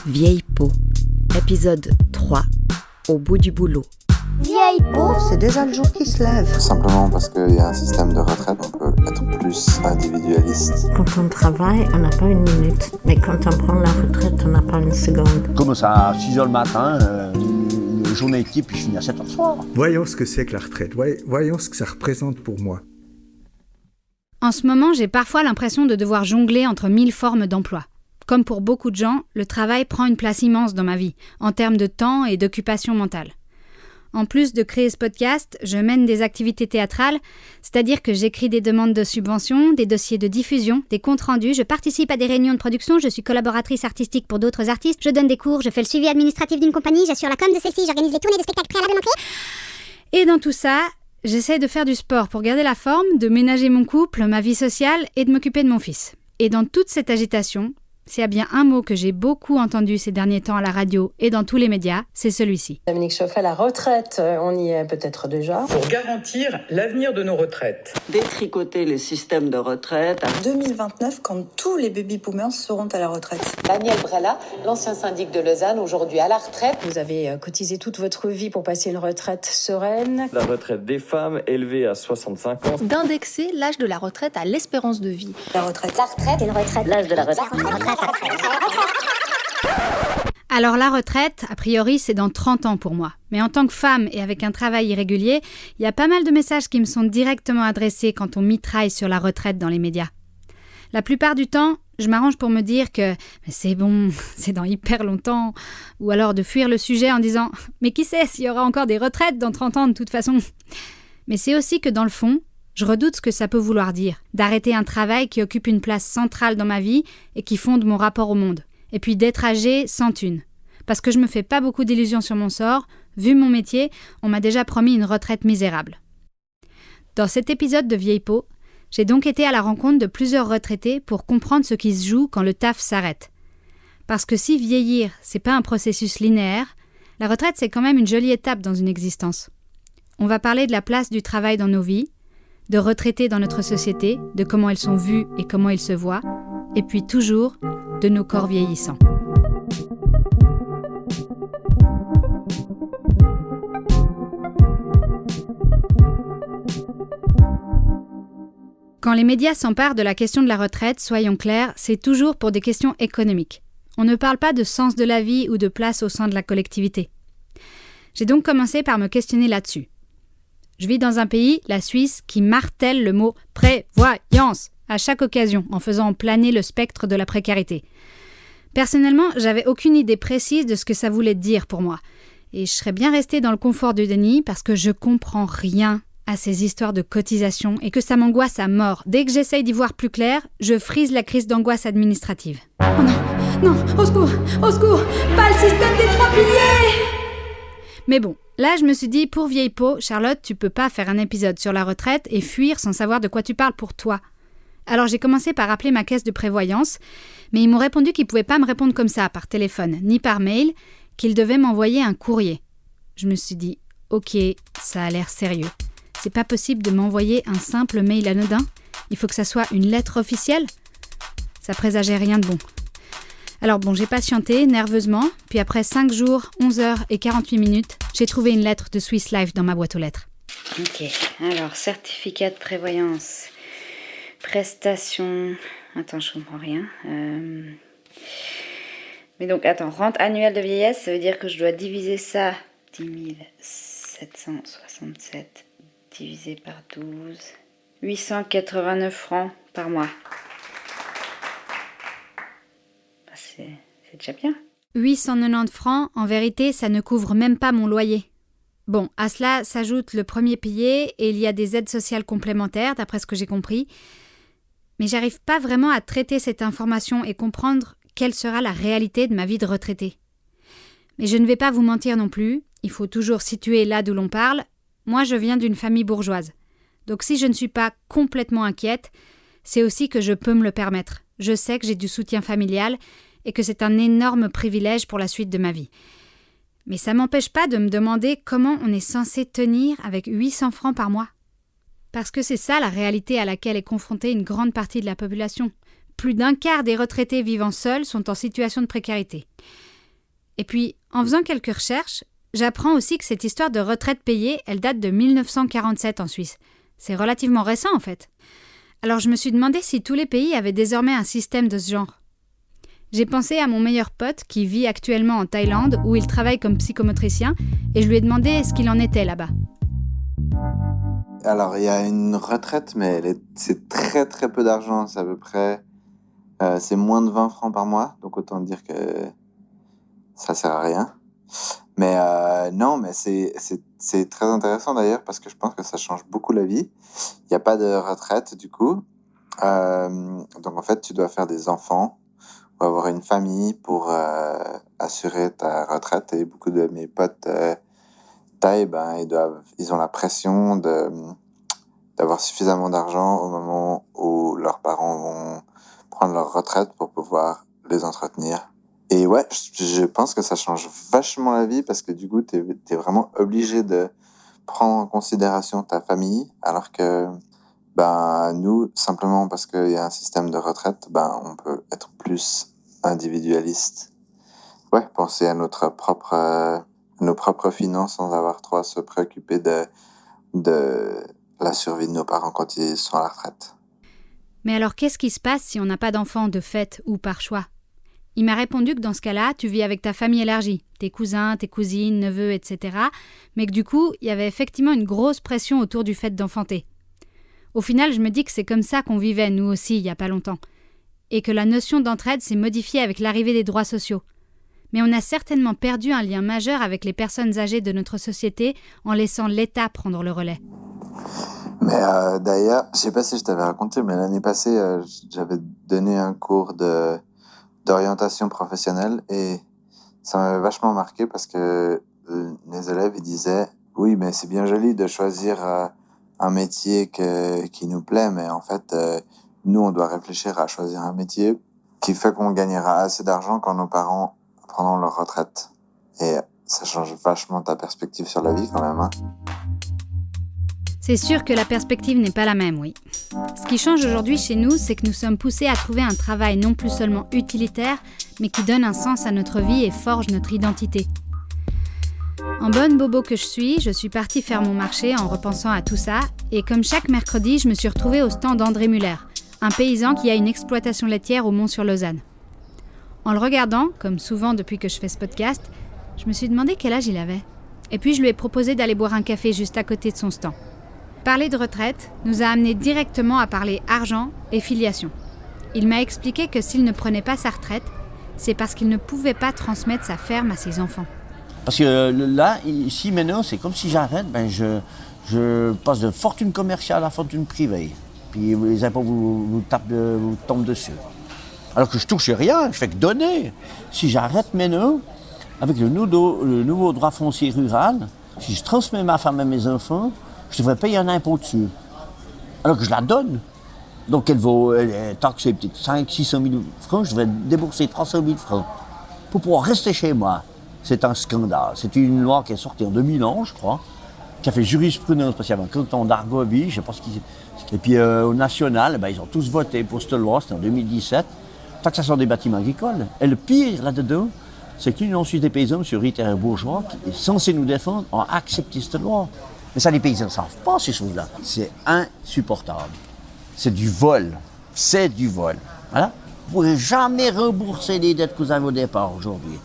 Vieille peau, épisode 3, au bout du boulot. Vieille peau, c'est déjà le jour qui se lève. Simplement parce qu'il y a un système de retraite, on peut être plus individualiste. Quand on travaille, on n'a pas une minute. Mais quand on prend la retraite, on n'a pas une seconde. Je commence à 6h le matin, une journée équipe, puis je finis à 7h le soir. Voyons ce que c'est que la retraite. Voyons ce que ça représente pour moi. En ce moment, j'ai parfois l'impression de devoir jongler entre 1000 formes d'emploi. Comme pour beaucoup de gens, le travail prend une place immense dans ma vie, en termes de temps et d'occupation mentale. En plus de créer ce podcast, je mène des activités théâtrales, c'est-à-dire que j'écris des demandes de subventions, des dossiers de diffusion, des comptes rendus, je participe à des réunions de production, je suis collaboratrice artistique pour d'autres artistes, je donne des cours, je fais le suivi administratif d'une compagnie, j'assure la com de celle-ci, j'organise les tournées de spectacles préalablement créés. Et dans tout ça, j'essaie de faire du sport pour garder la forme, de ménager mon couple, ma vie sociale et de m'occuper de mon fils. Et dans toute cette agitation, s'il y a bien un mot que j'ai beaucoup entendu ces derniers temps à la radio et dans tous les médias, c'est celui-ci. Dominique Chauffet, la retraite, on y est peut-être déjà. Pour garantir l'avenir de nos retraites. Détricoter les systèmes de retraite. 2029, quand tous les baby-boomers seront à la retraite. Daniel Brella, l'ancien syndic de Lausanne, aujourd'hui à la retraite. Vous avez cotisé toute votre vie pour passer une retraite sereine. La retraite des femmes élevée à 65 ans. D'indexer l'âge de la retraite à l'espérance de vie. La retraite. La retraite, une retraite. L'âge de la retraite. Alors la retraite, a priori, c'est dans 30 ans pour moi. Mais en tant que femme et avec un travail irrégulier, il y a pas mal de messages qui me sont directement adressés quand on mitraille sur la retraite dans les médias. La plupart du temps, je m'arrange pour me dire que mais c'est bon, c'est dans hyper longtemps, ou alors de fuir le sujet en disant « Mais qui sait s'il y aura encore des retraites dans 30 ans de toute façon ?» Mais c'est aussi que dans le fond, je redoute ce que ça peut vouloir dire, d'arrêter un travail qui occupe une place centrale dans ma vie et qui fonde mon rapport au monde. Et puis d'être âgée sans thune. Parce que je me fais pas beaucoup d'illusions sur mon sort, vu mon métier, on m'a déjà promis une retraite misérable. Dans cet épisode de Vieille peau, j'ai donc été à la rencontre de plusieurs retraités pour comprendre ce qui se joue quand le taf s'arrête. Parce que si vieillir, c'est pas un processus linéaire, la retraite c'est quand même une jolie étape dans une existence. On va parler de la place du travail dans nos vies, de retraités dans notre société, de comment elles sont vues et comment ils se voient, et puis toujours de nos corps vieillissants. Quand les médias s'emparent de la question de la retraite, soyons clairs, c'est toujours pour des questions économiques. On ne parle pas de sens de la vie ou de place au sein de la collectivité. J'ai donc commencé par me questionner là-dessus. Je vis dans un pays, la Suisse, qui martèle le mot « prévoyance » à chaque occasion, en faisant planer le spectre de la précarité. Personnellement, j'avais aucune idée précise de ce que ça voulait dire pour moi. Et je serais bien restée dans le confort du déni parce que je comprends rien à ces histoires de cotisation et que ça m'angoisse à mort. Dès que j'essaye d'y voir plus clair, je frise la crise d'angoisse administrative. Oh non, au secours, pas le système des 3 piliers! Mais bon, là je me suis dit, pour Vieille peau, Charlotte, tu peux pas faire un épisode sur la retraite et fuir sans savoir de quoi tu parles pour toi. Alors j'ai commencé par appeler ma caisse de prévoyance, mais ils m'ont répondu qu'ils pouvaient pas me répondre comme ça, par téléphone, ni par mail, qu'ils devaient m'envoyer un courrier. Je me suis dit, ok, ça a l'air sérieux. C'est pas possible de m'envoyer un simple mail anodin. Il faut que ça soit une lettre officielle. Ça présageait rien de bon. Alors bon, j'ai patienté nerveusement, puis après 5 jours, 11h48, j'ai trouvé une lettre de Swiss Life dans ma boîte aux lettres. Ok, alors certificat de prévoyance, prestation... Attends, je comprends rien. Mais donc, attends, rente annuelle de vieillesse, ça veut dire que je dois diviser ça, 10 767 divisé par 12, 889 francs par mois. C'est déjà bien. 890 francs, en vérité, ça ne couvre même pas mon loyer. Bon, à cela s'ajoute le premier pilier et il y a des aides sociales complémentaires, d'après ce que j'ai compris. Mais j'arrive pas vraiment à traiter cette information et comprendre quelle sera la réalité de ma vie de retraité. Mais je ne vais pas vous mentir non plus, il faut toujours situer là d'où l'on parle. Moi, je viens d'une famille bourgeoise. Donc si je ne suis pas complètement inquiète, c'est aussi que je peux me le permettre. Je sais que j'ai du soutien familial et que c'est un énorme privilège pour la suite de ma vie. Mais ça m'empêche pas de me demander comment on est censé tenir avec 800 francs par mois. Parce que c'est ça la réalité à laquelle est confrontée une grande partie de la population. plus d'un quart des retraités vivant seuls sont en situation de précarité. Et puis, en faisant quelques recherches, j'apprends aussi que cette histoire de retraite payée, elle date de 1947 en Suisse. C'est relativement récent en fait. Alors je me suis demandé si tous les pays avaient désormais un système de ce genre. J'ai pensé à mon meilleur pote qui vit actuellement en Thaïlande où il travaille comme psychomotricien et je lui ai demandé ce qu'il en était là-bas. Alors, il y a une retraite, mais c'est très très peu d'argent. C'est à peu près... c'est moins de 20 francs par mois. Donc, autant dire que ça sert à rien. Mais non, mais c'est très intéressant d'ailleurs parce que je pense que ça change beaucoup la vie. Il n'y a pas de retraite du coup. Donc, en fait, tu dois faire des enfants ou avoir une famille pour assurer ta retraite. Et beaucoup de mes potes... Thaï, ils ont la pression d'avoir suffisamment d'argent au moment où leurs parents vont prendre leur retraite pour pouvoir les entretenir. Et ouais, je pense que ça change vachement la vie parce que du coup, t'es vraiment obligé de prendre en considération ta famille, alors que nous, simplement parce qu'il y a un système de retraite, on peut être plus individualiste. Ouais, penser à nos propres finances sans avoir trop à se préoccuper de la survie de nos parents quand ils sont à la retraite. Mais alors qu'est-ce qui se passe si on n'a pas d'enfants de fait ou par choix ? Il m'a répondu que dans ce cas-là, tu vis avec ta famille élargie, tes cousins, tes cousines, neveux, etc. Mais que du coup, il y avait effectivement une grosse pression autour du fait d'enfanter. Au final, je me dis que c'est comme ça qu'on vivait, nous aussi, il n'y a pas longtemps. Et que la notion d'entraide s'est modifiée avec l'arrivée des droits sociaux. Mais on a certainement perdu un lien majeur avec les personnes âgées de notre société en laissant l'État prendre le relais. Mais d'ailleurs, je sais pas si je t'avais raconté, mais l'année passée, j'avais donné un cours d'orientation professionnelle et ça m'avait vachement marqué parce que les élèves ils disaient « Oui, mais c'est bien joli de choisir un métier qui nous plaît, mais en fait, nous, on doit réfléchir à choisir un métier qui fait qu'on gagnera assez d'argent quand nos parents prendront leur retraite. » Et ça change vachement ta perspective sur la vie quand même, hein. C'est sûr que la perspective n'est pas la même, oui. Ce qui change aujourd'hui chez nous, c'est que nous sommes poussés à trouver un travail non plus seulement utilitaire, mais qui donne un sens à notre vie et forge notre identité. En bonne bobo que je suis partie faire mon marché en repensant à tout ça, et comme chaque mercredi, je me suis retrouvée au stand d'André Muller, un paysan qui a une exploitation laitière au Mont-sur-Lausanne. En le regardant, comme souvent depuis que je fais ce podcast, je me suis demandé quel âge il avait. Et puis je lui ai proposé d'aller boire un café juste à côté de son stand. Parler de retraite nous a amenés directement à parler argent et filiation. Il m'a expliqué que s'il ne prenait pas sa retraite, c'est parce qu'il ne pouvait pas transmettre sa ferme à ses enfants. Parce que là, ici maintenant, c'est comme si j'arrête, je passe de fortune commerciale à fortune privée. Puis les impôts vous tombent dessus. Alors que je touche rien, je fais que donner. Si j'arrête maintenant, avec le nouveau droit foncier rural, si je transmets ma femme et mes enfants, je devrais payer un impôt dessus. Alors que je la donne. Donc elle vaut, tant que c'est peut-être 500 000 francs, je devrais débourser 300 000 francs pour pouvoir rester chez moi. C'est un scandale. C'est une loi qui est sortie en 2011, je crois, qui a fait jurisprudence parce qu'il y avait un canton d'Argovie, je sais pas ce qu'ils... Et puis au national, ils ont tous voté pour cette loi, c'était en 2017, taxation des bâtiments agricoles. Et le pire là-dedans, c'est que l'Union suisse des paysans, M. Ritter et Bourgeois, qui est censé nous défendre, ont accepté cette loi. Mais ça, les paysans ne savent pas ces choses-là. C'est insupportable. C'est du vol. C'est du vol. Voilà. Vous ne pouvez jamais rembourser les dettes que vous avez au départ aujourd'hui.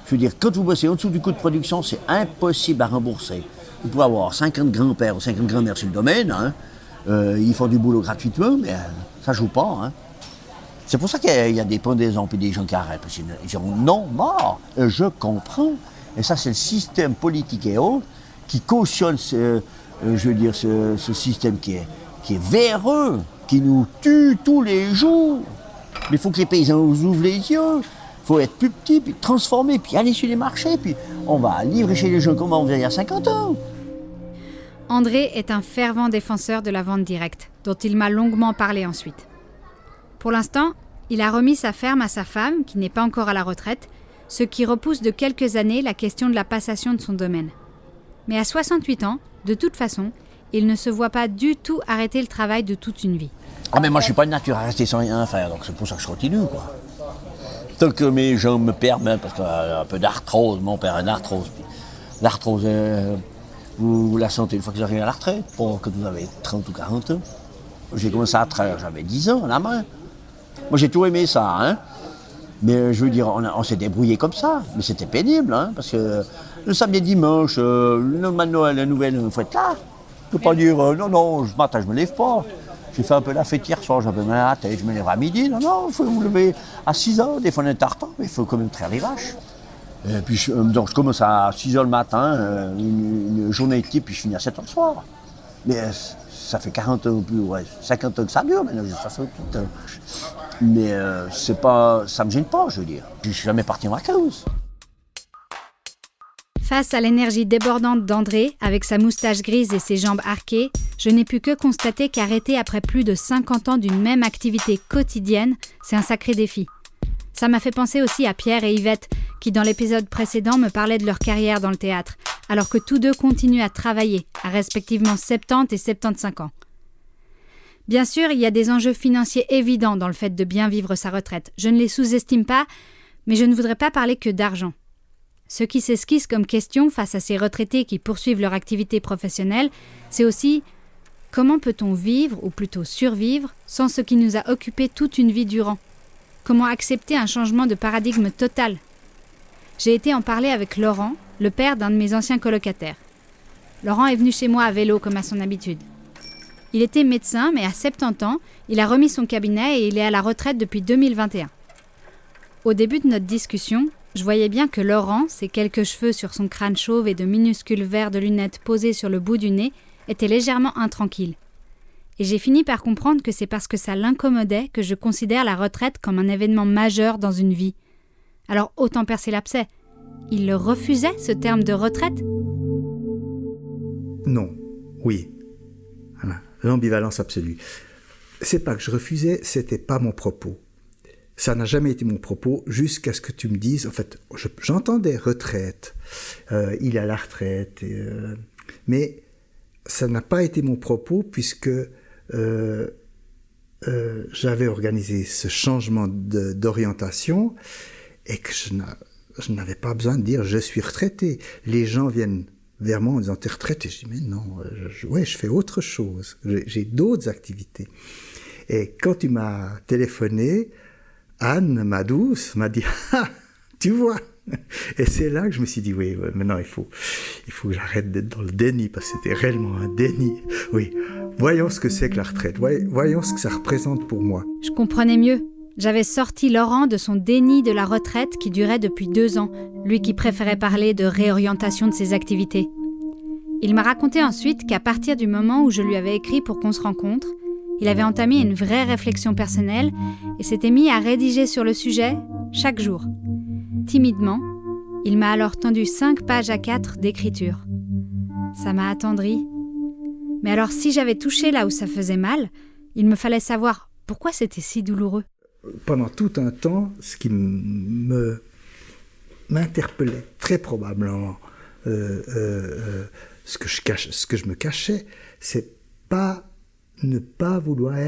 Je veux dire, quand vous bossez en dessous du coût de production, c'est impossible à rembourser. Vous pouvez avoir 50 grands-pères ou 50 grands-mères sur le domaine. Hein. Ils font du boulot gratuitement, mais ça ne joue pas. Hein. C'est pour ça qu'il y a des pendaisons et des gens qui arrêtent. Parce qu'ils diront non, mort. Je comprends. Et ça, c'est le système politique et autres qui cautionne ce système qui est véreux, qui nous tue tous les jours. Mais il faut que les paysans ouvrent les yeux. Il faut être plus petit, puis transformer, puis aller sur les marchés, puis on va livrer chez les gens comme on faisait il y a 50 ans. André est un fervent défenseur de la vente directe, dont il m'a longuement parlé ensuite. Pour l'instant, il a remis sa ferme à sa femme, qui n'est pas encore à la retraite, ce qui repousse de quelques années la question de la passation de son domaine. Mais à 68 ans, de toute façon, il ne se voit pas du tout arrêter le travail de toute une vie. Ah mais moi je suis pas de nature à rester sans rien faire, donc c'est pour ça que je continue quoi. Tant que mes jambes me permettent, parce qu'il y a un peu d'arthrose, mon père a une arthrose. L'arthrose, vous la sentez une fois que vous arrivez à la retraite, pour que vous avez 30 ou 40 ans. J'ai commencé à traire, j'avais 10 ans, la main. Moi j'ai tout aimé ça, hein. Mais je veux dire, on s'est débrouillé comme ça, mais c'était pénible, hein, parce que le samedi et dimanche, le lendemain de Noël, la nouvelle, il faut être là. Je ne peux pas dire, non, ce matin je me lève pas. J'ai fait un peu la fête hier soir, j'avais mal à la tête, je me lève à midi. Non, il faut vous lever à 6 h, des fois on est en retard, mais il faut quand même traire les vaches. Et puis donc je commence à 6 h le matin, une journée type, puis je finis à 7 h le soir. Mais ça fait 40 ans ou plus, 50 ans que ça dure, maintenant je fais ça tout le temps. Mais ça me gêne pas, je veux dire. Je ne suis jamais parti en vacances. Face à l'énergie débordante d'André, avec sa moustache grise et ses jambes arquées, je n'ai pu que constater qu'arrêter après plus de 50 ans d'une même activité quotidienne, c'est un sacré défi. Ça m'a fait penser aussi à Pierre et Yvette, qui dans l'épisode précédent me parlaient de leur carrière dans le théâtre, alors que tous deux continuent à travailler, à respectivement 70 et 75 ans. Bien sûr, il y a des enjeux financiers évidents dans le fait de bien vivre sa retraite. Je ne les sous-estime pas, mais je ne voudrais pas parler que d'argent. Ce qui s'esquisse comme question face à ces retraités qui poursuivent leur activité professionnelle, c'est aussi comment peut-on vivre, ou plutôt survivre, sans ce qui nous a occupés toute une vie durant ? Comment accepter un changement de paradigme total ? J'ai été en parler avec Laurent, le père d'un de mes anciens colocataires. Laurent est venu chez moi à vélo comme à son habitude. Il était médecin, mais à 70 ans, il a remis son cabinet et il est à la retraite depuis 2021. Au début de notre discussion, je voyais bien que Laurent, ses quelques cheveux sur son crâne chauve et de minuscules verres de lunettes posés sur le bout du nez, était légèrement intranquille. Et j'ai fini par comprendre que c'est parce que ça l'incommodait que je considère la retraite comme un événement majeur dans une vie. Alors autant percer l'abcès. Il le refusait, ce terme de retraite ? Non, oui. Voilà. L'ambivalence absolue. C'est pas que je refusais, c'était pas mon propos. Ça n'a jamais été mon propos jusqu'à ce que tu me dises, en fait, j'entendais retraite, il est à la retraite, mais ça n'a pas été mon propos puisque j'avais organisé ce changement d'orientation et que je n'avais pas besoin de dire je suis retraité. Les gens viennent vers moi en disant t'es retraité, je dis mais non, je fais autre chose, j'ai d'autres activités. Et quand tu m'as téléphoné, Anne, ma douce, m'a dit « Ah, tu vois !» Et c'est là que je me suis dit « Oui, maintenant il faut que j'arrête d'être dans le déni, parce que c'était réellement un déni. Oui, voyons ce que c'est que la retraite, voyons ce que ça représente pour moi. » Je comprenais mieux. J'avais sorti Laurent de son déni de la retraite qui durait depuis 2 ans, lui qui préférait parler de réorientation de ses activités. Il m'a raconté ensuite qu'à partir du moment où je lui avais écrit pour qu'on se rencontre, il avait entamé une vraie réflexion personnelle et s'était mis à rédiger sur le sujet chaque jour. Timidement, il m'a alors tendu 5 pages A4 d'écriture. Ça m'a attendri. Mais alors si j'avais touché là où ça faisait mal, il me fallait savoir pourquoi c'était si douloureux. Pendant tout un temps, ce qui m'interpellait très probablement, ce que je me cachais, c'est ne pas vouloir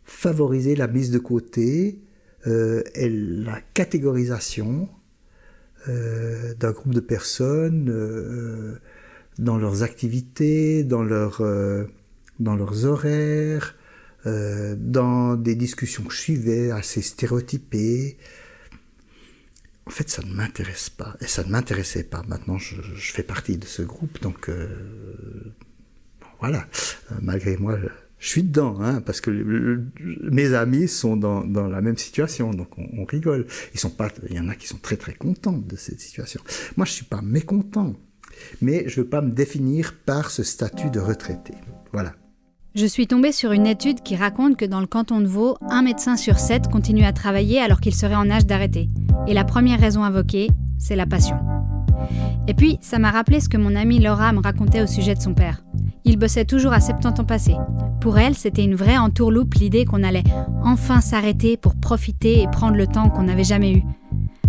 favoriser la mise de côté et la catégorisation d'un groupe de personnes dans leurs activités, dans leurs horaires, dans des discussions que je suivais assez stéréotypées. En fait, ça ne m'intéresse pas, et ça ne m'intéressait pas. Maintenant, je fais partie de ce groupe, donc voilà, malgré moi, je suis dedans, hein, parce que mes amis sont dans la même situation, donc on rigole. Il y en a qui sont très très contents de cette situation. Moi, je ne suis pas mécontent, mais je ne veux pas me définir par ce statut de retraité. Voilà. Je suis tombée sur une étude qui raconte que dans le canton de Vaud, 1 médecin sur 7 continue à travailler alors qu'il serait en âge d'arrêter. Et la première raison invoquée, c'est la passion. Et puis, ça m'a rappelé ce que mon amie Laura me racontait au sujet de son père. Il bossait toujours à 70 ans passés. Pour elle, c'était une vraie entourloupe l'idée qu'on allait enfin s'arrêter pour profiter et prendre le temps qu'on n'avait jamais eu.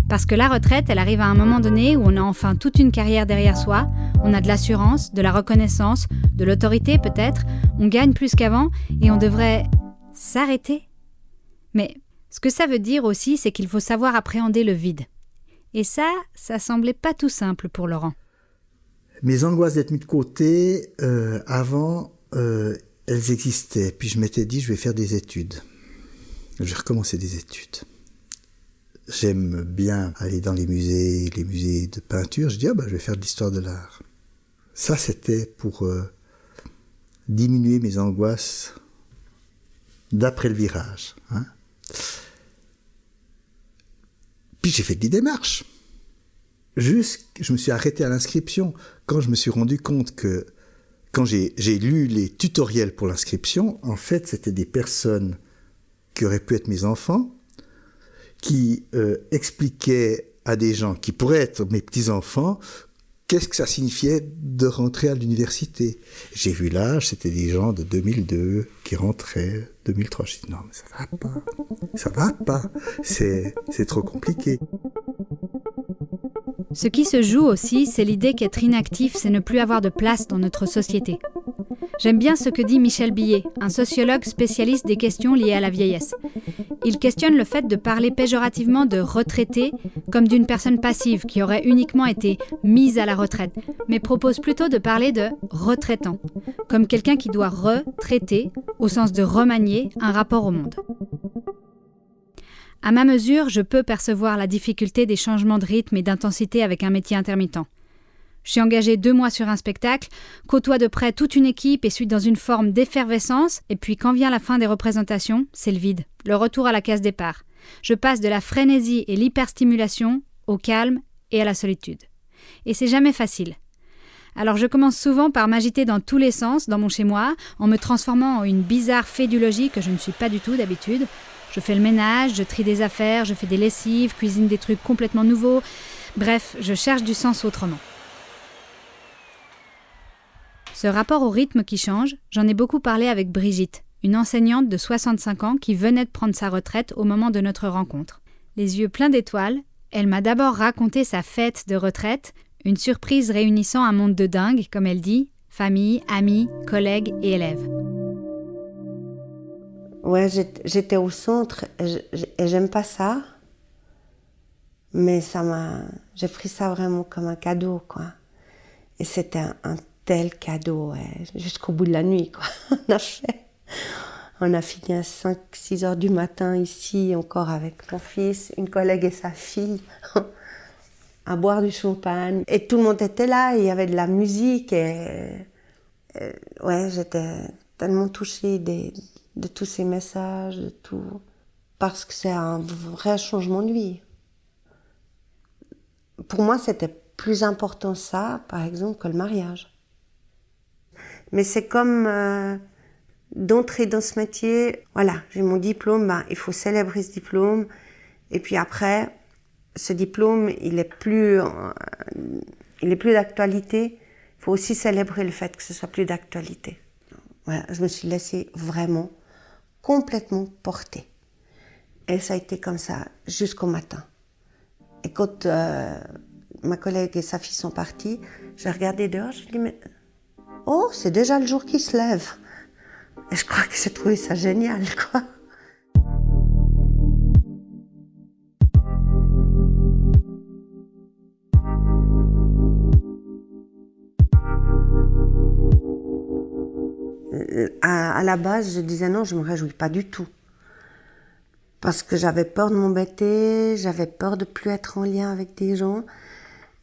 Parce que la retraite, elle arrive à un moment donné où on a enfin toute une carrière derrière soi, on a de l'assurance, de la reconnaissance, de l'autorité peut-être, on gagne plus qu'avant et on devrait S'arrêter ? Mais ce que ça veut dire aussi, c'est qu'il faut savoir appréhender le vide. Et ça semblait pas tout simple pour Laurent. Mes angoisses d'être mis de côté, avant, elles existaient. Puis je m'étais dit, je vais faire des études. Je vais recommencer des études. J'aime bien aller dans les musées de peinture. Je dis, je vais faire de l'histoire de l'art. Ça, c'était pour diminuer mes angoisses d'après le virage. Hein. Puis j'ai fait des démarches. Je me suis arrêté à l'inscription quand je me suis rendu compte que, quand j'ai lu les tutoriels pour l'inscription, en fait, c'était des personnes qui auraient pu être mes enfants, qui expliquaient à des gens qui pourraient être mes petits-enfants qu'est-ce que ça signifiait de rentrer à l'université. J'ai vu l'âge, c'était des gens de 2002 qui rentraient, 2003. Je dis non, mais ça va pas, c'est trop compliqué. Ce qui se joue aussi, c'est l'idée qu'être inactif, c'est ne plus avoir de place dans notre société. J'aime bien ce que dit Michel Billet, un sociologue spécialiste des questions liées à la vieillesse. Il questionne le fait de parler péjorativement de retraité comme d'une personne passive qui aurait uniquement été mise à la retraite, mais propose plutôt de parler de retraitant, comme quelqu'un qui doit retraiter, au sens de remanier, un rapport au monde. À ma mesure, je peux percevoir la difficulté des changements de rythme et d'intensité avec un métier intermittent. Je suis engagée 2 mois sur un spectacle, côtoie de près toute une équipe et suis dans une forme d'effervescence, et puis quand vient la fin des représentations, c'est le vide, le retour à la case départ. Je passe de la frénésie et l'hyperstimulation au calme et à la solitude. Et c'est jamais facile. Alors je commence souvent par m'agiter dans tous les sens, dans mon chez-moi, en me transformant en une bizarre fée du logis que je ne suis pas du tout d'habitude. Je fais le ménage, je trie des affaires, je fais des lessives, cuisine des trucs complètement nouveaux. Bref, je cherche du sens autrement. Ce rapport au rythme qui change, j'en ai beaucoup parlé avec Brigitte, une enseignante de 65 ans qui venait de prendre sa retraite au moment de notre rencontre. Les yeux pleins d'étoiles, elle m'a d'abord raconté sa fête de retraite, une surprise réunissant un monde de dingue, comme elle dit, famille, amis, collègues et élèves. Ouais, j'étais au centre et j'aime pas ça, mais j'ai pris ça vraiment comme un cadeau, quoi. Et c'était un tel cadeau, ouais, jusqu'au bout de la nuit, quoi. On a fini à 5-6 heures du matin ici, encore avec mon fils, une collègue et sa fille, à boire du champagne. Et tout le monde était là, il y avait de la musique et ouais, j'étais tellement touchée de tous ces messages, de tout, parce que c'est un vrai changement de vie. Pour moi, c'était plus important ça, par exemple, que le mariage. Mais c'est comme d'entrer dans ce métier, voilà, j'ai mon diplôme, il faut célébrer ce diplôme, et puis après, ce diplôme, il est plus d'actualité, il faut aussi célébrer le fait que ce soit plus d'actualité. Voilà, je me suis laissée vraiment complètement portée. Et ça a été comme ça jusqu'au matin. Et quand ma collègue et sa fille sont parties, j'ai regardé dehors, je me dis, mais oh, c'est déjà le jour qui se lève. Et je crois que j'ai trouvé ça génial, quoi. À la base, je disais non, je ne me réjouis pas du tout. Parce que j'avais peur de m'embêter, j'avais peur de plus être en lien avec des gens,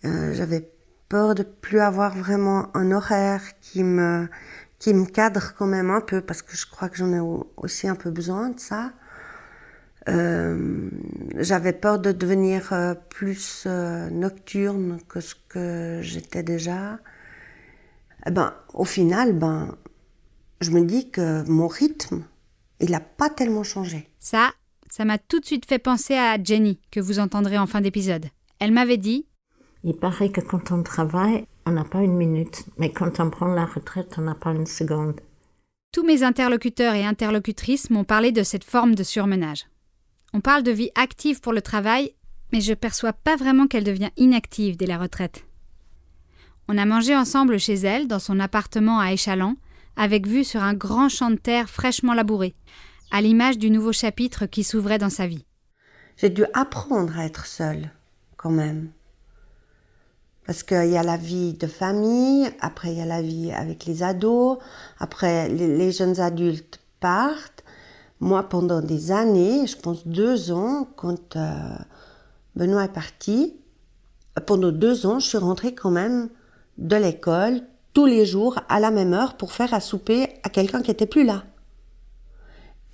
j'avais peur de plus avoir vraiment un horaire qui me cadre quand même un peu, parce que je crois que j'en ai aussi un peu besoin de ça. J'avais peur de devenir plus nocturne que ce que j'étais déjà. Au final, je me dis que mon rythme, il n'a pas tellement changé. Ça m'a tout de suite fait penser à Jenny, que vous entendrez en fin d'épisode. Elle m'avait dit: il paraît que quand on travaille, on n'a pas 1 minute, mais quand on prend la retraite, on n'a pas 1 seconde. Tous mes interlocuteurs et interlocutrices m'ont parlé de cette forme de surmenage. On parle de vie active pour le travail, mais je ne perçois pas vraiment qu'elle devient inactive dès la retraite. On a mangé ensemble chez elle, dans son appartement à Échallens, avec vue sur un grand champ de terre fraîchement labouré. à l'image du nouveau chapitre qui s'ouvrait dans sa vie. J'ai dû apprendre à être seule, quand même. Parce qu'il y a la vie de famille, après il y a la vie avec les ados, après les jeunes adultes partent. Moi, pendant des années, je pense 2 ans, quand Benoît est parti, pendant 2 ans, je suis rentrée quand même de l'école tous les jours à la même heure pour faire à souper à quelqu'un qui n'était plus là.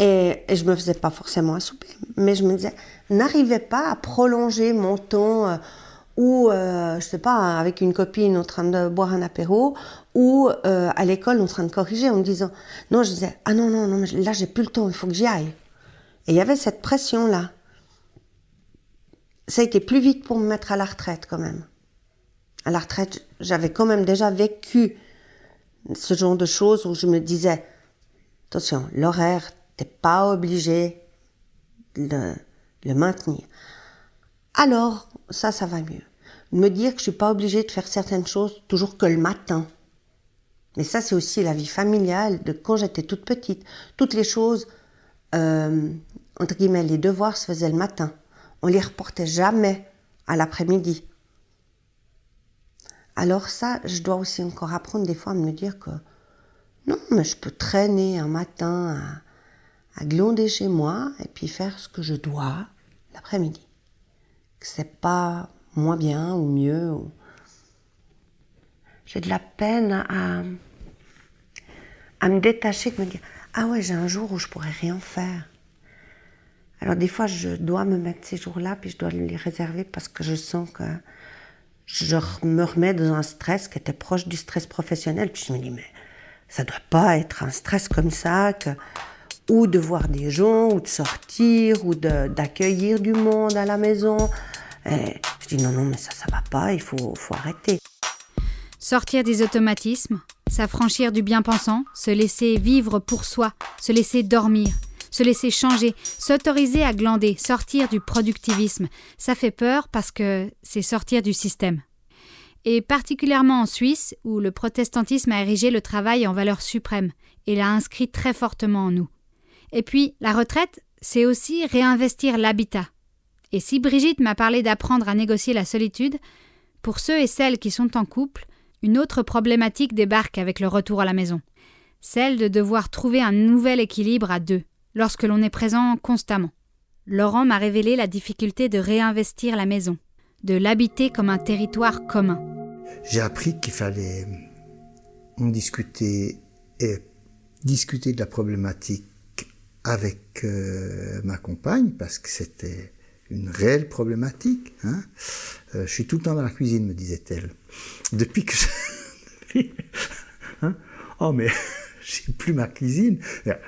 Et je me faisais pas forcément à souper, mais je me disais, n'arrivais pas à prolonger mon temps ou, je sais pas, avec une copine en train de boire un apéro ou à l'école en train de corriger en me disant, non, je disais, ah non, là j'ai plus le temps, il faut que j'y aille. Et il y avait cette pression-là. Ça a été plus vite pour me mettre à la retraite quand même. À la retraite, j'avais quand même déjà vécu ce genre de choses où je me disais, attention, l'horaire, t'es pas obligé de le maintenir. Alors, ça va mieux. Me dire que je suis pas obligée de faire certaines choses toujours que le matin. Mais ça, c'est aussi la vie familiale de quand j'étais toute petite. Toutes les choses, entre guillemets, les devoirs se faisaient le matin. On les reportait jamais à l'après-midi. Alors ça, je dois aussi encore apprendre des fois à me dire que non, mais je peux traîner un matin à glonder chez moi et puis faire ce que je dois l'après-midi. Que c'est pas moins bien ou mieux. J'ai de la peine à me détacher, de me dire « Ah ouais, j'ai un jour où je pourrais rien faire ». Alors des fois, je dois me mettre ces jours-là, puis je dois les réserver parce que je sens que je me remets dans un stress qui était proche du stress professionnel. Puis je me dis, mais ça doit pas être un stress comme ça, ou de voir des gens, ou de sortir, ou d'accueillir du monde à la maison. Et je dis, non, mais ça va pas, il faut arrêter. Sortir des automatismes, s'affranchir du bien-pensant, se laisser vivre pour soi, se laisser dormir, se laisser changer, s'autoriser à glander, sortir du productivisme. Ça fait peur parce que c'est sortir du système. Et particulièrement en Suisse, où le protestantisme a érigé le travail en valeur suprême et l'a inscrit très fortement en nous. Et puis, la retraite, c'est aussi réinvestir l'habitat. Et si Brigitte m'a parlé d'apprendre à négocier la solitude, pour ceux et celles qui sont en couple, une autre problématique débarque avec le retour à la maison. Celle de devoir trouver un nouvel équilibre à 2. Lorsque l'on est présent constamment. Laurent m'a révélé la difficulté de réinvestir la maison, de l'habiter comme un territoire commun. J'ai appris qu'il fallait en discuter de la problématique avec ma compagne, parce que c'était une réelle problématique. Hein. Je suis tout le temps dans la cuisine, me disait-elle. Depuis que hein? Oh mais... j'ai plus ma cuisine.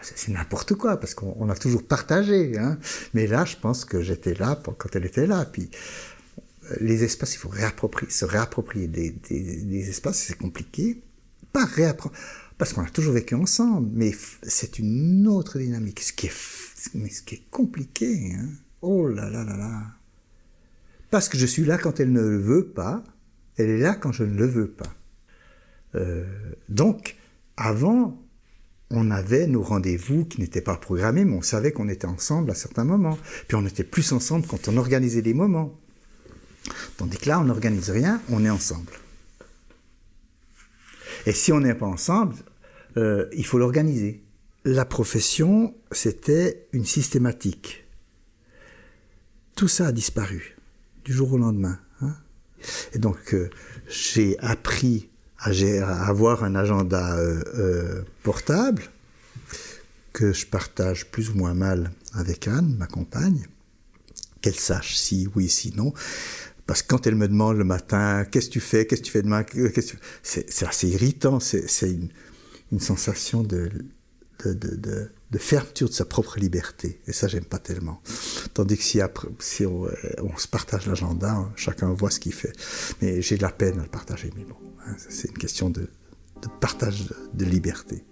C'est n'importe quoi, parce qu'on a toujours partagé. Hein. Mais là, je pense que j'étais là quand elle était là. Puis, les espaces, il faut se réapproprier des espaces, c'est compliqué. Pas réapproprier, parce qu'on a toujours vécu ensemble, mais c'est une autre dynamique. Ce qui est compliqué. Hein. Oh là là là là. Parce que je suis là quand elle ne le veut pas, elle est là quand je ne le veux pas. Donc, avant, on avait nos rendez-vous qui n'étaient pas programmés, mais on savait qu'on était ensemble à certains moments. Puis on était plus ensemble quand on organisait des moments. Tandis que là, on n'organise rien, on est ensemble. Et si on n'est pas ensemble, il faut l'organiser. La profession, c'était une systématique. Tout ça a disparu, du jour au lendemain. Hein. Et donc, j'ai appris à avoir un agenda portable que je partage plus ou moins mal avec Anne, ma compagne, qu'elle sache si oui, si non. Parce que quand elle me demande le matin, qu'est-ce que tu fais demain, c'est assez irritant, c'est une sensation de fermeture de sa propre liberté. Et ça, j'aime pas tellement. Tandis que si on se partage l'agenda, chacun voit ce qu'il fait. Mais j'ai de la peine à le partager, mais bon. C'est une question de partage de liberté.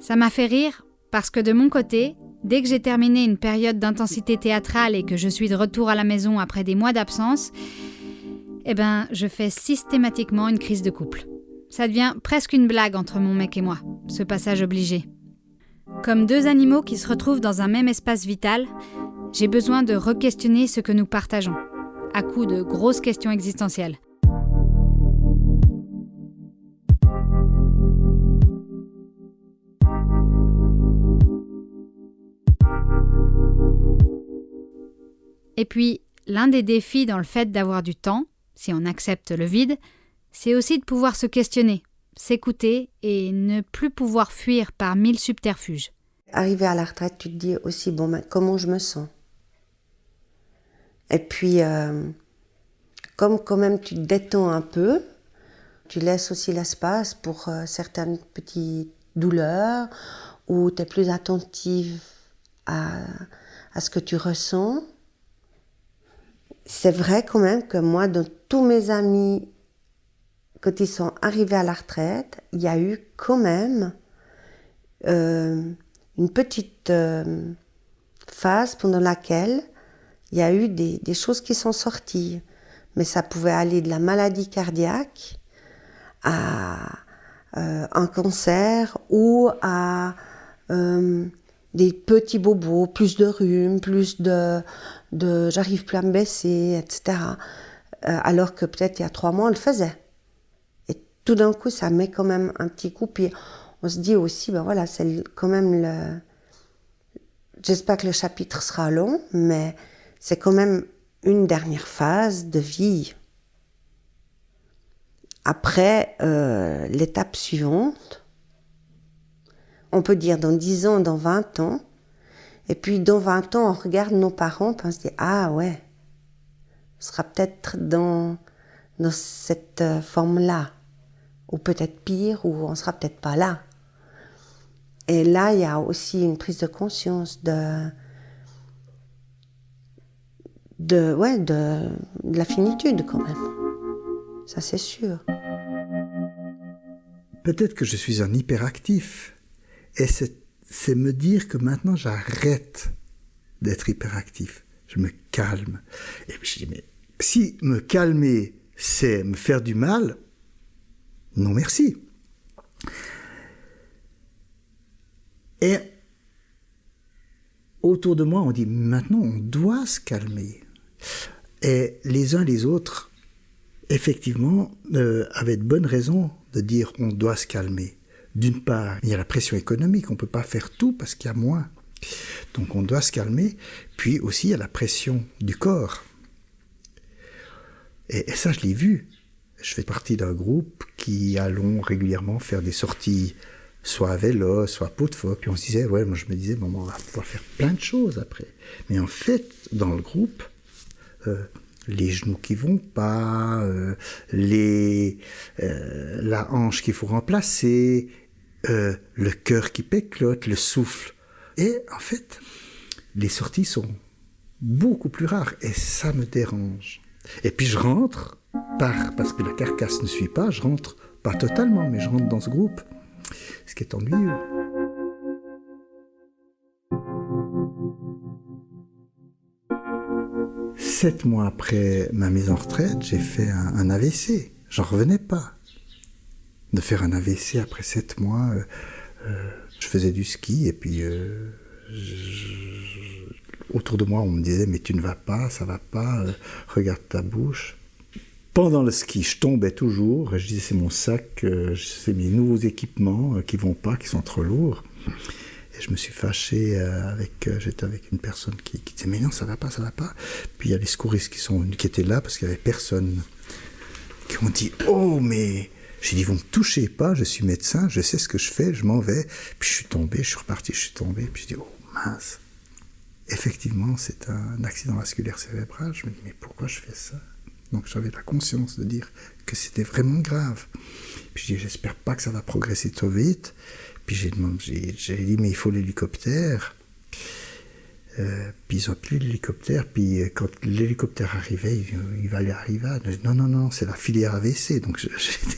Ça m'a fait rire parce que de mon côté, dès que j'ai terminé une période d'intensité théâtrale et que je suis de retour à la maison après des mois d'absence, je fais systématiquement une crise de couple. Ça devient presque une blague entre mon mec et moi, ce passage obligé. Comme deux animaux qui se retrouvent dans un même espace vital, j'ai besoin de re-questionner ce que nous partageons, à coup de grosses questions existentielles. Et puis, l'un des défis dans le fait d'avoir du temps, si on accepte le vide, c'est aussi de pouvoir se questionner, s'écouter et ne plus pouvoir fuir par 1000 subterfuges. Arrivé à la retraite, tu te dis aussi, bon, ben, comment je me sens? Et puis, comme quand même tu te détends un peu, tu laisses aussi l'espace pour certaines petites douleurs, où tu es plus attentive à ce que tu ressens. C'est vrai quand même que moi, dans tous mes amis, quand ils sont arrivés à la retraite, il y a eu quand même une petite phase pendant laquelle il y a eu des choses qui sont sorties. Mais ça pouvait aller de la maladie cardiaque à un cancer ou à des petits bobos, plus de rhume, plus de j'arrive plus à me baisser, etc. Alors que peut-être il y a 3 mois, on le faisait. Et tout d'un coup, ça met quand même un petit coup. Puis on se dit aussi, ben voilà, c'est quand même le... J'espère que le chapitre sera long, mais c'est quand même une dernière phase de vie. Après, l'étape suivante, on peut dire dans 10 ans, dans 20 ans, et puis dans 20 ans, on regarde nos parents, puis on se dit, ah ouais, on sera peut-être dans cette forme-là, ou peut-être pire, ou on sera peut-être pas là. Et là, il y a aussi une prise de conscience de la finitude quand même. Ça, c'est sûr. Peut-être que je suis un hyperactif. Et c'est me dire que maintenant, j'arrête d'être hyperactif. Je me calme. Et puis je dis, mais si me calmer, c'est me faire du mal, non merci. Et autour de moi, on dit, maintenant, on doit se calmer. Et les uns les autres, effectivement, avaient de bonnes raisons de dire on doit se calmer. D'une part, il y a la pression économique, on ne peut pas faire tout parce qu'il y a moins. Donc on doit se calmer. Puis aussi, il y a la pression du corps. Et ça, je l'ai vu. Je fais partie d'un groupe qui allons régulièrement faire des sorties, soit à vélo, soit à pot de phoque. Puis on se disait, ouais, moi je me disais, bon, on va pouvoir faire plein de choses après. Mais en fait, dans le groupe, les genoux qui vont pas, la hanche qu'il faut remplacer, le cœur qui péclote, le souffle. Et en fait, les sorties sont beaucoup plus rares et ça me dérange. Et puis je rentre, parce que la carcasse ne suit pas, je rentre pas totalement, mais je rentre dans ce groupe, ce qui est ennuyeux. Sept mois après ma mise en retraite, j'ai fait un AVC. J'en revenais pas. De faire un AVC après 7 mois, je faisais du ski et puis autour de moi on me disait mais tu ne vas pas, ça va pas, regarde ta bouche. Pendant le ski, je tombais toujours, je disais c'est mon sac, c'est mes nouveaux équipements qui vont pas, qui sont trop lourds. Et je me suis fâché j'étais avec une personne qui disait mais non ça va pas. Puis il y a les secouristes qui étaient là parce qu'il y avait personne, qui ont dit oh mais... J'ai dit, vous ne me touchez pas, je suis médecin, je sais ce que je fais, je m'en vais. Puis je suis tombé, je suis reparti, je suis tombé. Puis je dis, oh mince. Effectivement, c'est un accident vasculaire cérébral. Je me dis, mais pourquoi je fais ça? Donc j'avais la conscience de dire que c'était vraiment grave. Puis je dis, j'espère pas que ça va progresser trop vite. Puis j'ai dit, mais il faut l'hélicoptère. Puis ils ont appelé l'hélicoptère. Puis quand l'hélicoptère arrivait, il va aller arriver. Je dis, non, c'est la filière AVC. Donc j'étais...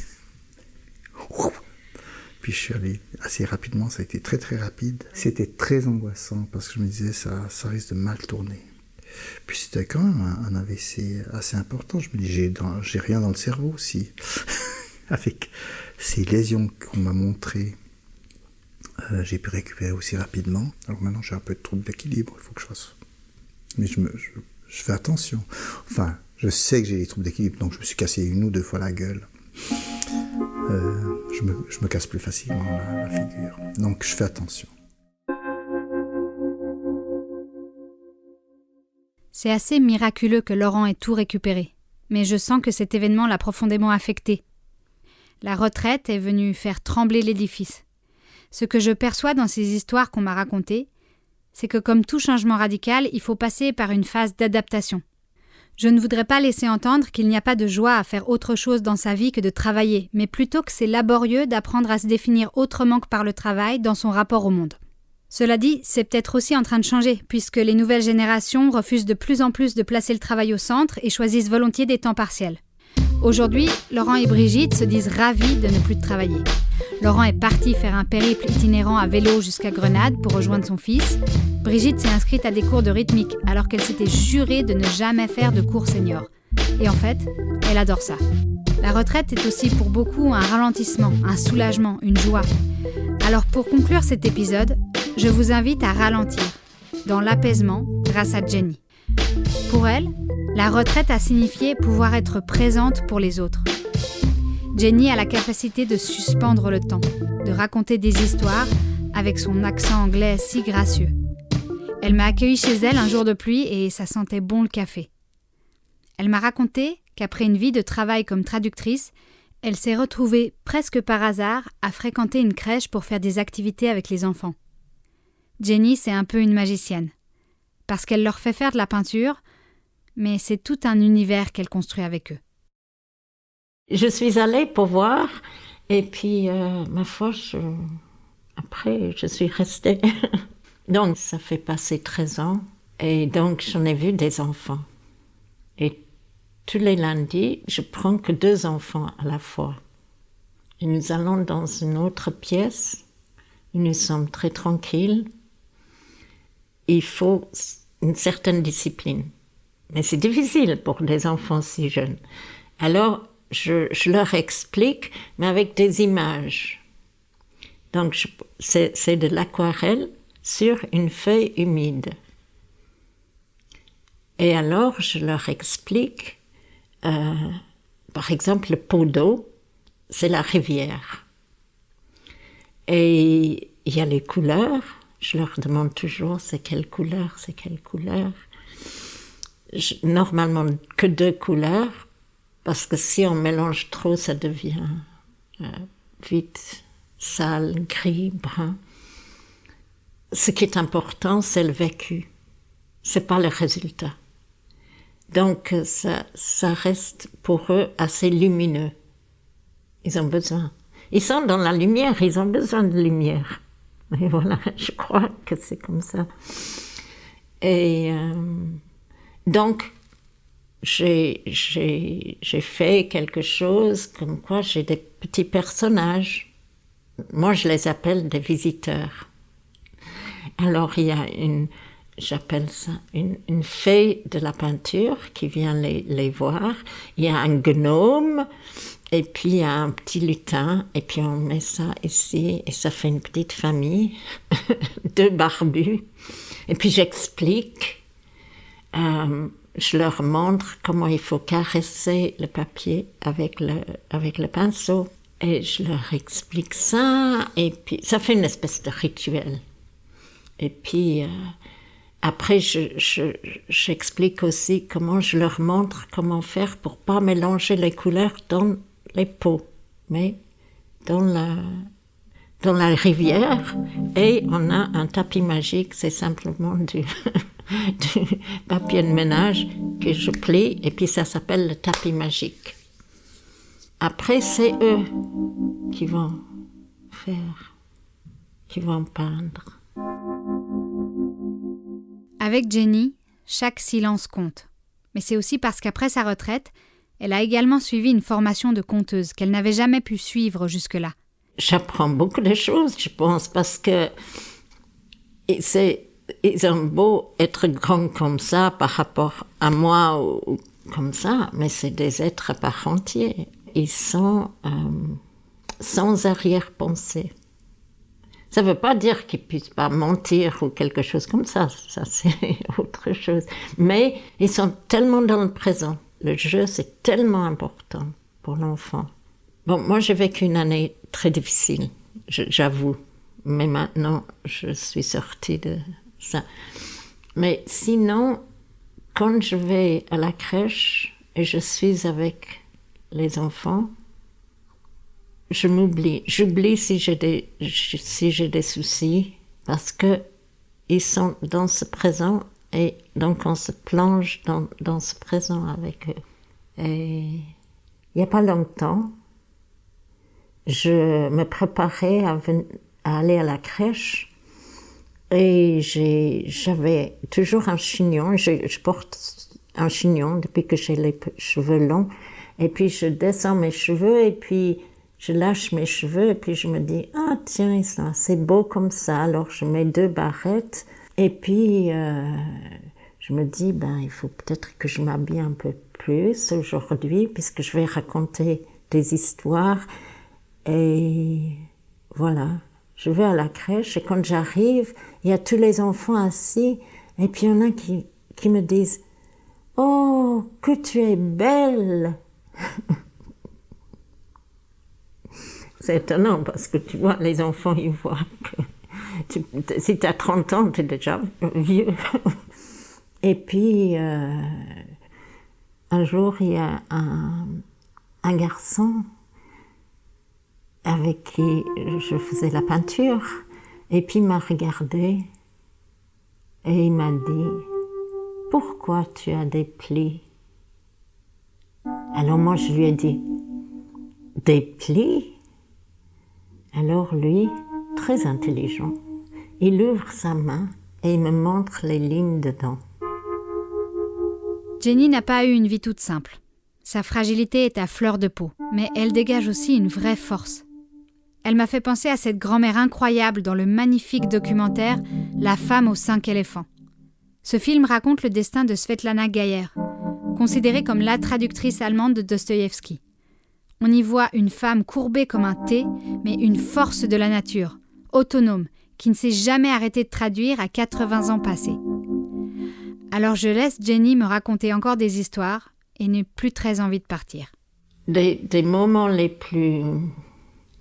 Puis je suis allé assez rapidement, ça a été très très rapide. C'était très angoissant parce que je me disais ça risque de mal tourner. Puis c'était quand même un AVC assez important. Je me dis j'ai rien dans le cerveau aussi. Avec ces lésions qu'on m'a montrées J'ai pu récupérer aussi rapidement. Alors maintenant, j'ai un peu de trouble d'équilibre, il faut que je fasse. Mais je fais attention. Enfin, je sais que j'ai des troubles d'équilibre, donc je me suis cassé 1 ou 2 fois la gueule. Je me casse plus facilement la figure. Donc je fais attention. C'est assez miraculeux que Laurent ait tout récupéré. Mais je sens que cet événement l'a profondément affecté. La retraite est venue faire trembler l'édifice. Ce que je perçois dans ces histoires qu'on m'a racontées, c'est que comme tout changement radical, il faut passer par une phase d'adaptation. Je ne voudrais pas laisser entendre qu'il n'y a pas de joie à faire autre chose dans sa vie que de travailler, mais plutôt que c'est laborieux d'apprendre à se définir autrement que par le travail dans son rapport au monde. Cela dit, c'est peut-être aussi en train de changer, puisque les nouvelles générations refusent de plus en plus de placer le travail au centre et choisissent volontiers des temps partiels. Aujourd'hui, Laurent et Brigitte se disent ravis de ne plus travailler. Laurent est parti faire un périple itinérant à vélo jusqu'à Grenade pour rejoindre son fils. Brigitte s'est inscrite à des cours de rythmique alors qu'elle s'était jurée de ne jamais faire de cours senior. Et en fait, elle adore ça. La retraite est aussi pour beaucoup un ralentissement, un soulagement, une joie. Alors pour conclure cet épisode, je vous invite à ralentir, dans l'apaisement grâce à Jenny. Pour elle, la retraite a signifié pouvoir être présente pour les autres. Jenny a la capacité de suspendre le temps, de raconter des histoires avec son accent anglais si gracieux. Elle m'a accueillie chez elle un jour de pluie et ça sentait bon le café. Elle m'a raconté qu'après une vie de travail comme traductrice, elle s'est retrouvée presque par hasard à fréquenter une crèche pour faire des activités avec les enfants. Jenny, c'est un peu une magicienne, parce qu'elle leur fait faire de la peinture, mais c'est tout un univers qu'elle construit avec eux. Je suis allée pour voir, et puis, ma foi, après, je suis restée. Donc, ça fait passer 13 ans, et donc j'en ai vu des enfants. Et tous les lundis, je prends que 2 enfants à la fois. Et nous allons dans une autre pièce, où nous sommes très tranquilles. Il faut une certaine discipline. Mais c'est difficile pour des enfants si jeunes. Alors, je leur explique, mais avec des images. Donc, c'est de l'aquarelle sur une feuille humide. Et alors, je leur explique, par exemple, le pot d'eau, c'est la rivière. Et il y a les couleurs. Je leur demande toujours, c'est quelle couleur. Normalement, que 2 couleurs, parce que si on mélange trop, ça devient vite sale, gris, brun. Ce qui est important, c'est le vécu. C'est pas le résultat. Donc, ça reste pour eux assez lumineux. Ils ont besoin. Ils sont dans la lumière, ils ont besoin de lumière. Et voilà, je crois que c'est comme ça. Et donc, j'ai fait quelque chose comme quoi j'ai des petits personnages. Moi, je les appelle des visiteurs. Alors, il y a j'appelle ça une fée de la peinture qui vient les voir. Il y a un gnome, et puis il y a un petit lutin, et puis on met ça ici, et ça fait une petite famille, 2 barbus. Et puis j'explique, je leur montre comment il faut caresser le papier avec le pinceau. Et je leur explique ça, et puis ça fait une espèce de rituel. Et puis après, j'explique aussi comment je leur montre comment faire pour pas mélanger les couleurs dans les pots, mais dans la rivière. Et on a un tapis magique, c'est simplement du papier de ménage que je plie, et puis ça s'appelle le tapis magique. Après, c'est eux qui vont faire, qui vont peindre. Avec Jenny, chaque silence compte. Mais c'est aussi parce qu'après sa retraite, elle a également suivi une formation de conteuse qu'elle n'avait jamais pu suivre jusque-là. J'apprends beaucoup de choses, je pense, parce que ils ont beau être grands comme ça par rapport à moi ou comme ça, mais c'est des êtres à part entière. Ils sont sans arrière-pensée. Ça ne veut pas dire qu'ils ne puissent pas mentir ou quelque chose comme ça. Ça, c'est autre chose. Mais ils sont tellement dans le présent. Le jeu, c'est tellement important pour l'enfant. Bon, moi, j'ai vécu une année très difficile, j'avoue. Mais maintenant, je suis sortie de ça. Mais sinon, quand je vais à la crèche et je suis avec les enfants, je m'oublie. J'oublie si j'ai des soucis parce qu'ils sont dans ce présent et donc on se plonge dans ce présent avec eux. Et il n'y a pas longtemps, je me préparais à aller à la crèche et j'avais toujours un chignon. Je porte un chignon depuis que j'ai les cheveux longs. Et puis je descends mes cheveux et puis je lâche mes cheveux et puis je me dis « Ah tiens, ils sont assez beaux comme ça ». Alors je mets 2 barrettes et puis je me dis « il faut peut-être que je m'habille un peu plus aujourd'hui puisque je vais raconter des histoires ». Et voilà, je vais à la crèche et quand j'arrive, il y a tous les enfants assis et puis il y en a qui me disent « Oh, que tu es belle !» C'est étonnant parce que tu vois, les enfants, ils voient que si tu as 30 ans, tu es déjà vieux. Et puis, un jour, il y a un garçon avec qui je faisais la peinture. Et puis, il m'a regardé et il m'a dit « Pourquoi tu as des plis ?» Alors moi, je lui ai dit « Des plis ?» Alors lui, très intelligent, il ouvre sa main et il me montre les lignes dedans. Jenny n'a pas eu une vie toute simple. Sa fragilité est à fleur de peau, mais elle dégage aussi une vraie force. Elle m'a fait penser à cette grand-mère incroyable dans le magnifique documentaire « La femme aux 5 éléphants ». Ce film raconte le destin de Svetlana Gayer, considérée comme la traductrice allemande de Dostoïevski. On y voit une femme courbée comme un T, mais une force de la nature, autonome, qui ne s'est jamais arrêtée de traduire à 80 ans passés. Alors je laisse Jenny me raconter encore des histoires et n'ai plus très envie de partir. Des moments les plus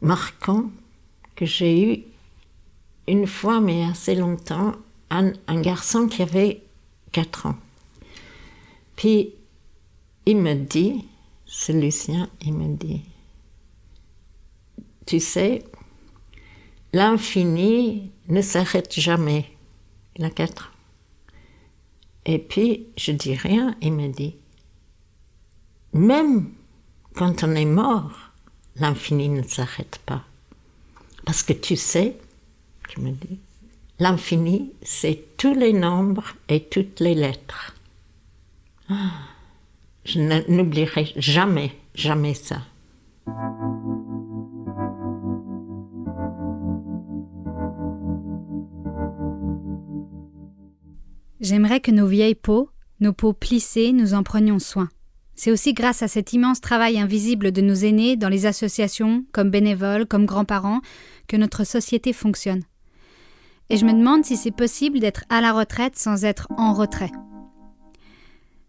marquants que j'ai eus, une fois, mais assez longtemps, un garçon qui avait 4 ans. Puis il me dit... C'est Lucien, il me dit « Tu sais, l'infini ne s'arrête jamais. » Il a 4 ans. Et puis, je dis rien, il me dit « Même quand on est mort, l'infini ne s'arrête pas. Parce que tu sais, tu me dis, l'infini, c'est tous les nombres et toutes les lettres. » Je n'oublierai jamais, jamais ça. J'aimerais que nos vieilles peaux, nos peaux plissées, nous en prenions soin. C'est aussi grâce à cet immense travail invisible de nos aînés dans les associations, comme bénévoles, comme grands-parents, que notre société fonctionne. Et je me demande si c'est possible d'être à la retraite sans être en retrait.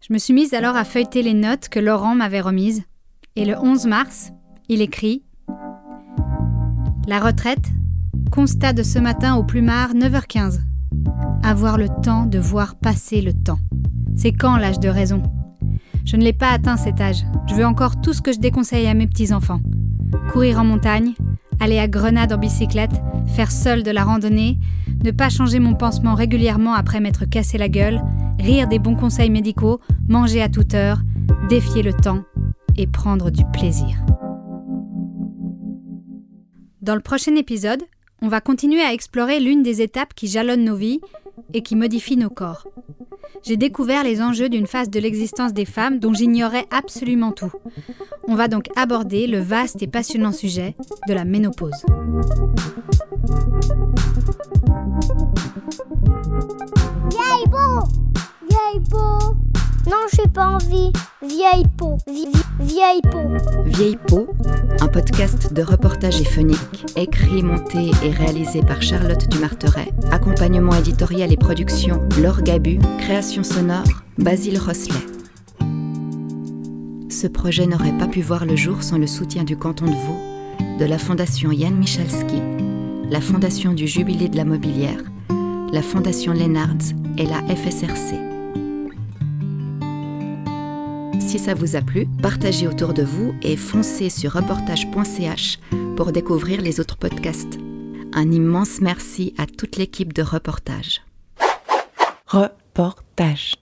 Je me suis mise alors à feuilleter les notes que Laurent m'avait remises. Et le 11 mars, il écrit « La retraite, constat de ce matin au plumard, 9h15. Avoir le temps de voir passer le temps. C'est quand l'âge de raison ? Je ne l'ai pas atteint cet âge. Je veux encore tout ce que je déconseille à mes petits-enfants. Courir en montagne, aller à Grenade en bicyclette, faire seul de la randonnée, ne pas changer mon pansement régulièrement après m'être cassé la gueule, rire des bons conseils médicaux, manger à toute heure, défier le temps et prendre du plaisir. » Dans le prochain épisode, on va continuer à explorer l'une des étapes qui jalonnent nos vies et qui modifient nos corps. J'ai découvert les enjeux d'une phase de l'existence des femmes dont j'ignorais absolument tout. On va donc aborder le vaste et passionnant sujet de la ménopause. Vieille peau! Vieille peau! Non, j'ai pas envie. Vieille peau. Vieille peau. Vieille peau, un podcast de reportage et phonique, écrit, monté et réalisé par Charlotte Dumarteret, accompagnement éditorial et production Laure Gabu, création sonore Basile Rosselet. Ce projet n'aurait pas pu voir le jour sans le soutien du canton de Vaud, de la Fondation Jan Michalski, la Fondation du Jubilé de la Mobilière, la Fondation Lennartz et la FSRC. Si ça vous a plu, partagez autour de vous et foncez sur reportage.ch pour découvrir les autres podcasts. Un immense merci à toute l'équipe de Reportage. Reportage.